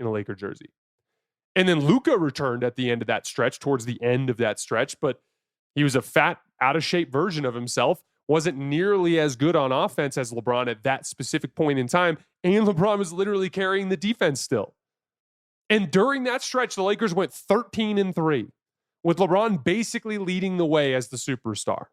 in a Laker jersey. And then Luka returned at the end of that stretch, towards the end of that stretch, but he was a fat, out-of-shape version of himself, wasn't nearly as good on offense as LeBron at that specific point in time, and LeBron was literally carrying the defense still. And during that stretch, the Lakers went 13-3, with LeBron basically leading the way as the superstar.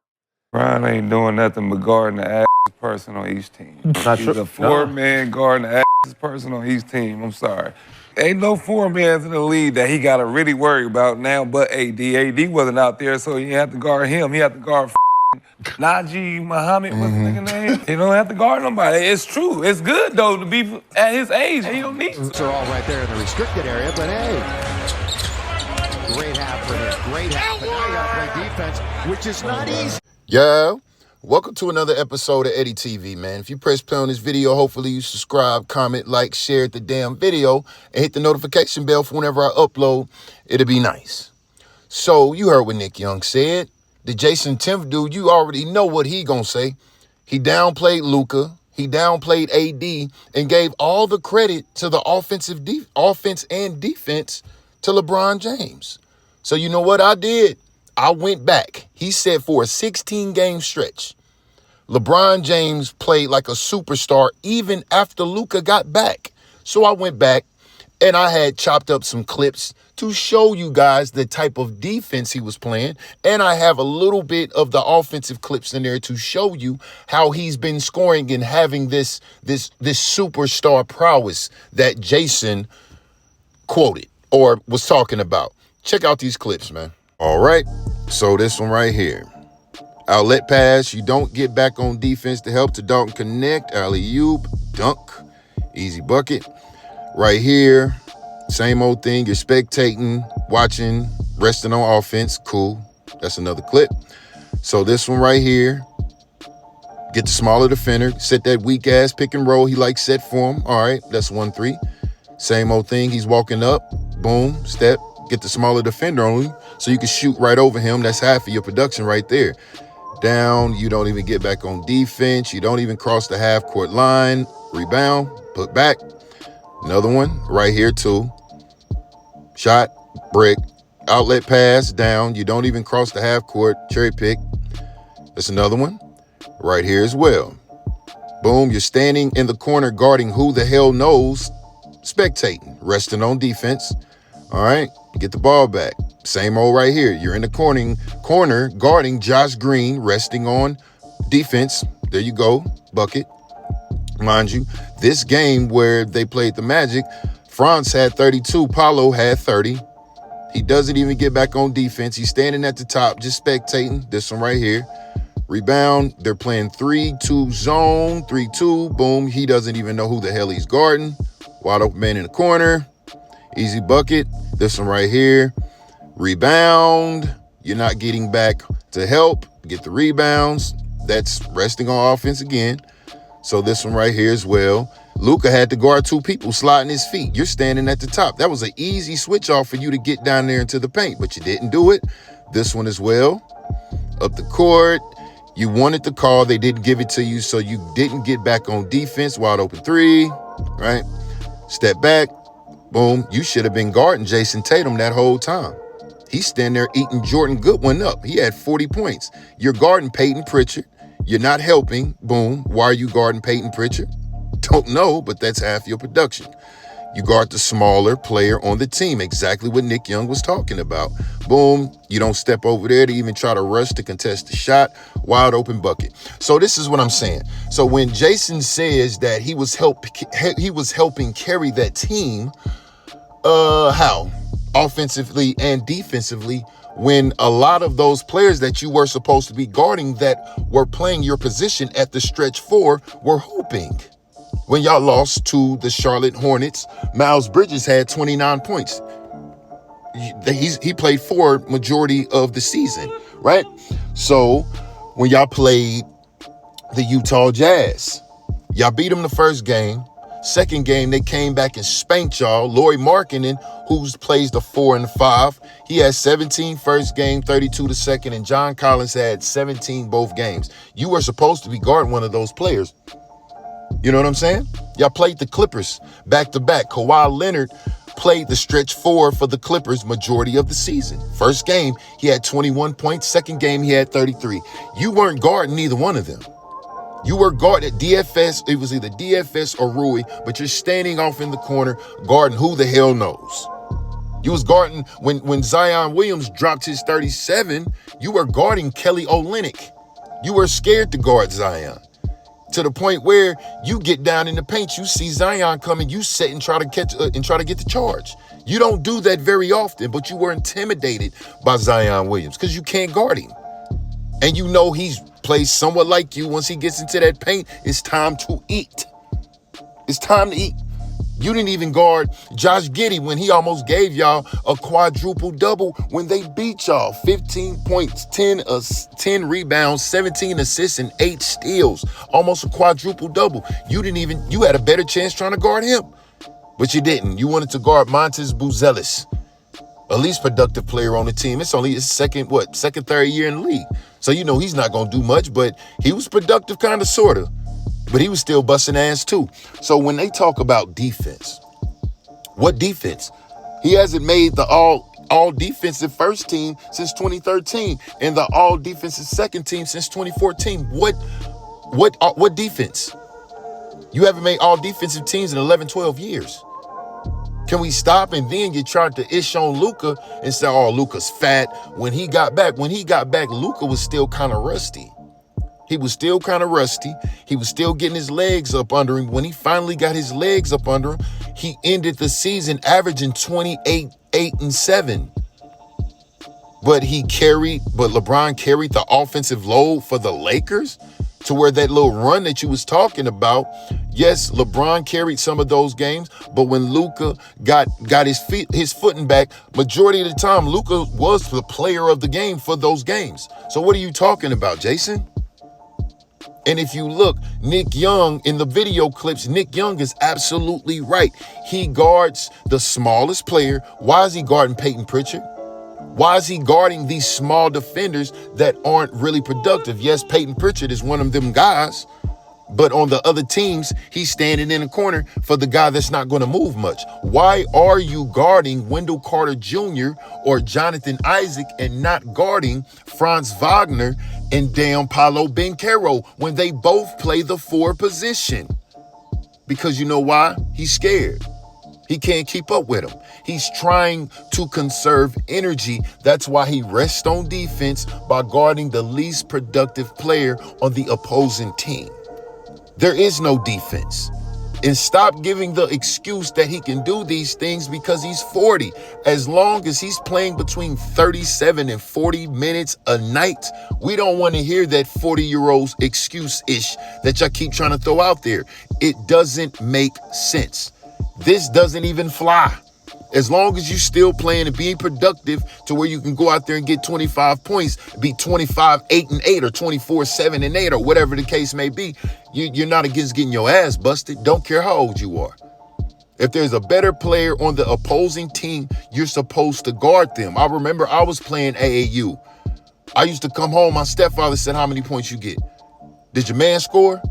LeBron ain't doing nothing but guarding the ass person on each team. He's a four-man guarding the ass person on each team. I'm sorry. Ain't no four-mans in the league that he got to really worry about now but AD. AD wasn't out there, so he didn't have to guard him. He had to guard Najee Muhammad, what's the nigga name? He don't have to guard nobody. It's true. It's good, though, to be at his age. He don't need to. Those are all right there in the restricted area, but hey. Great half for him. Great half. But now you got to play defense, which is not easy. Yeah. Welcome to another episode of Edtv, man. If you press play on this video, hopefully you subscribe, comment, like, share the damn video, and hit the notification bell for whenever I upload. It'll be nice. So, you heard what Nick Young said. The Jason Timpf dude, you already know what he gonna say. He downplayed Luka, he downplayed AD, and gave all the credit to the offense and defense to LeBron James. So you know what I did? I went back. He said for a 16-game stretch, LeBron James played like a superstar even after Luka got back. So I went back and I had chopped up some clips to show you guys the type of defense he was playing. And I have a little bit of the offensive clips in there to show you how he's been scoring and having this superstar prowess that Jason quoted or was talking about. Check out these clips, man. All right, so this one right here. Outlet pass, you don't get back on defense to help to Dalton connect. Alley-oop, dunk, easy bucket. Right here, same old thing. You're spectating, watching, resting on offense. Cool. That's another clip. So this one right here, get the smaller defender, set that weak-ass pick and roll he likes set for him. All right, that's 1-3. Same old thing. He's walking up, boom, step, get the smaller defender on him so you can shoot right over him. That's half of your production right there. Down, you don't even get back on defense. You don't even cross the half-court line. Rebound, put back. Another one right here too. Shot, brick, outlet pass, down. You don't even cross the half court, cherry pick. That's another one right here as well. Boom, you're standing in the corner guarding who the hell knows, spectating, resting on defense. All right, get the ball back. Same old right here. You're in the corner guarding Josh Green, resting on defense. There you go, bucket. Mind you, this game where they played the Magic, Franz had 32, Paolo had 30. He doesn't even get back on defense. He's standing at the top, just spectating. This one right here. Rebound, they're playing 3-2 zone, 3-2, boom. He doesn't even know who the hell he's guarding. Wide open man in the corner. Easy bucket. This one right here. Rebound. You're not getting back to help. Get the rebounds. That's resting on offense again. So this one right here as well. Luka had to guard two people sliding his feet. You're standing at the top. That was an easy switch off for you to get down there into the paint, but you didn't do it. This one as well. Up the court. You wanted the call. They didn't give it to you, so you didn't get back on defense. Wide open three, right? Step back. Boom. You should have been guarding Jason Tatum that whole time. He's standing there eating Jordan Goodwin up. He had 40 points. You're guarding Peyton Pritchard. You're not helping. Boom. Why are you guarding Peyton Pritchard? Don't know, but that's half your production. You guard the smaller player on the team. Exactly what Nick Young was talking about. Boom. You don't step over there to even try to rush to contest the shot. Wide open bucket. So this is what I'm saying. So when Jason says that he was helping carry that team, how? Offensively and defensively, when a lot of those players that you were supposed to be guarding that were playing your position at the stretch four were hooping. When y'all lost to the Charlotte Hornets, Miles Bridges had 29 points. He played for majority of the season, right? So when y'all played the Utah Jazz, y'all beat them the first game. Second game, they came back and spanked y'all. Lauri Markkanen, who plays the 4 and 5, he had 17 first game, 32 the second, and John Collins had 17 both games. You were supposed to be guarding one of those players. You know what I'm saying? Y'all played the Clippers back-to-back. Kawhi Leonard played the stretch 4 for the Clippers majority of the season. First game, he had 21 points. Second game, he had 33. You weren't guarding neither one of them. You were guarding at DFS. It was either DFS or Rui, but you're standing off in the corner guarding who the hell knows. You was guarding, when Zion Williams dropped his 37, you were guarding Kelly Olynyk. You were scared to guard Zion. To the point where you get down in the paint, you see Zion coming, you sit and try to catch and try to get the charge. You don't do that very often, but you were intimidated by Zion Williams because you can't guard him. And you know he's plays somewhat like you. Once he gets into that paint, it's time to eat. It's time to eat. You didn't even guard Josh Giddey when he almost gave y'all a quadruple double when they beat y'all. 15 points, 10 rebounds, 17 assists, and 8 steals. Almost a quadruple double. You had a better chance trying to guard him. But you didn't. You wanted to guard Montes Buzelis, a least productive player on the team. It's only his second, third year in the league. So you know he's not going to do much, but he was productive kind of, sort of. But he was still busting ass too. So when they talk about defense, what defense? He hasn't made the all defensive first team since 2013 and the all defensive second team since 2014. What defense? You haven't made all defensive teams in 11, 12 years. Can we stop? And then you tried to ish on Luka and say, oh, Luka's fat. When he got back, Luka was still kind of rusty. He was still kind of rusty. He was still getting his legs up under him. When he finally got his legs up under him, he ended the season averaging 28, 8, and 7. But LeBron carried the offensive load for the Lakers to where that little run that you was talking about. Yes, LeBron carried some of those games, but when Luka got his footing back, majority of the time, Luka was the player of the game for those games. So what are you talking about, Jason? And if you look, Nick Young, in the video clips, Nick Young is absolutely right. He guards the smallest player. Why is he guarding Peyton Pritchard? Why is he guarding these small defenders that aren't really productive? Yes, Peyton Pritchard is one of them guys, but on the other teams, he's standing in the corner for the guy that's not going to move much. Why are you guarding Wendell Carter Jr. or Jonathan Isaac and not guarding Franz Wagner and damn Paolo Banchero when they both play the 4 position? Because you know why? He's scared. He can't keep up with him. He's trying to conserve energy. That's why he rests on defense by guarding the least productive player on the opposing team. There is no defense. And stop giving the excuse that he can do these things because he's 40. As long as he's playing between 37 and 40 minutes a night, we don't want to hear that 40-year-old excuse-ish that y'all keep trying to throw out there. It doesn't make sense. This doesn't even fly. As long as you're still playing and being productive to where you can go out there and get 25 points, be 25, 8, and 8, or 24, 7, and 8, or whatever the case may be, you're not against getting your ass busted. Don't care how old you are. If there's a better player on the opposing team, you're supposed to guard them. I remember I was playing AAU. I used to come home, my stepfather said, how many points you get? Did your man score?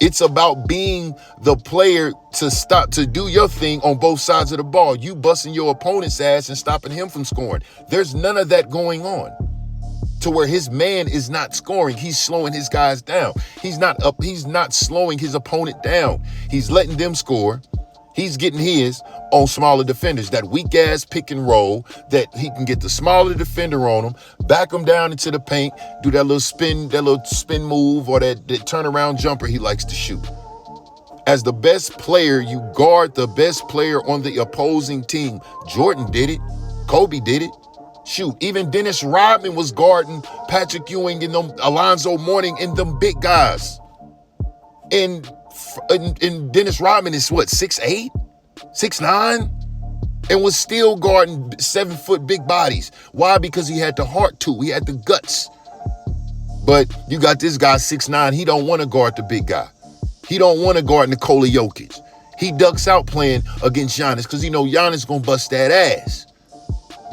It's about being the player to do your thing on both sides of the ball. You busting your opponent's ass and stopping him from scoring. There's none of that going on to where his man is not scoring. He's slowing his guys down. He's not slowing his opponent down. He's letting them score. He's getting his on smaller defenders. That weak ass pick and roll that he can get the smaller defender on him, back him down into the paint, do that little spin move or that turnaround jumper he likes to shoot. As the best player, you guard the best player on the opposing team. Jordan did it. Kobe did it. Shoot, even Dennis Rodman was guarding Patrick Ewing and them Alonzo Mourning and them big guys. And Dennis Rodman is what, 6'8", 6'9", and was still guarding 7-foot big bodies. Why? Because he had the heart to. He had the guts. But you got this guy 6'9". He don't want to guard the big guy. He don't want to guard Nikola Jokic. He ducks out playing against Giannis because he know Giannis gonna bust that ass.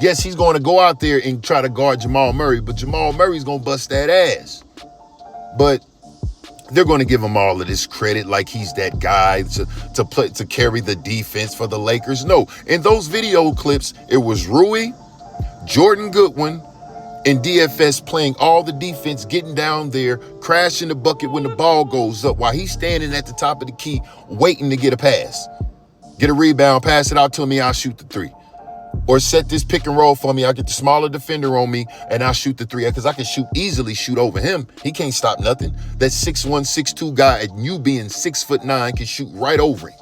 Yes, he's going to go out there and try to guard Jamal Murray, but Jamal Murray's gonna bust that ass. But they're going to give him all of this credit like he's that guy to carry the defense for the Lakers. No, in those video clips, it was Rui, Jordan Goodwin, and DFS playing all the defense, getting down there, crashing the bucket when the ball goes up while he's standing at the top of the key waiting to get a pass. Get a rebound, pass it out to me, I'll shoot the three. Or set this pick and roll for me, I'll get the smaller defender on me, and I'll shoot the three. Because I can easily shoot over him. He can't stop nothing. That 6'1", 6'2" guy, and you being 6'9", can shoot right over him.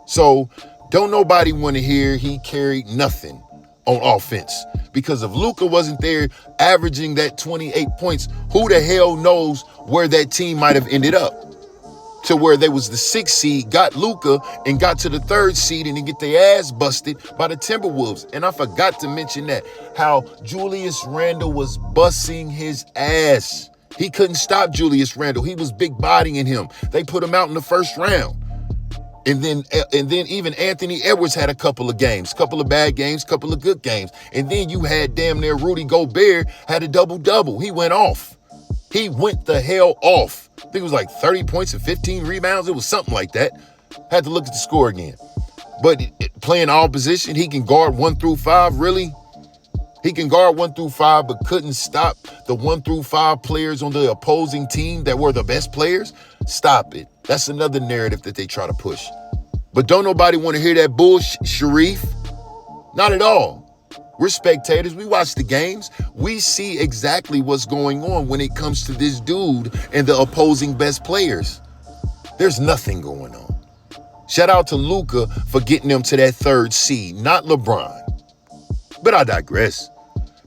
So don't nobody want to hear he carried nothing on offense. Because if Luka wasn't there averaging that 28 points, who the hell knows where that team might have ended up? To where they was the 6th seed, got Luka, and got to the 3rd seed and then get their ass busted by the Timberwolves. And I forgot to mention that, how Julius Randle was busting his ass. He couldn't stop Julius Randle. He was big bodying him. They put him out in the 1st round. And then even Anthony Edwards had a couple of games, couple of bad games, couple of good games. And then you had damn near Rudy Gobert had a double-double. He went off. He went the hell off. I think it was like 30 points and 15 rebounds. It was something like that. Had to look at the score again. But playing all position, he can guard 1 through 5, really? He can guard 1 through 5, but couldn't stop the 1 through 5 players on the opposing team that were the best players? Stop it. That's another narrative that they try to push. But don't nobody want to hear that bullshit, Sharif. Not at all. We're spectators. We watch the games. We see exactly what's going on when it comes to this dude and the opposing best players. There's nothing going on. Shout out to Luka for getting them to that 3rd seed, not LeBron. But I digress.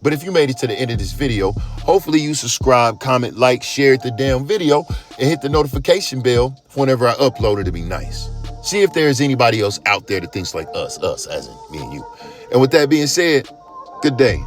But if you made it to the end of this video, hopefully you subscribe, comment, like, share the damn video, and hit the notification bell whenever I upload it. To be nice. See if there's anybody else out there that thinks like us as in me and you. And with that being said, good day.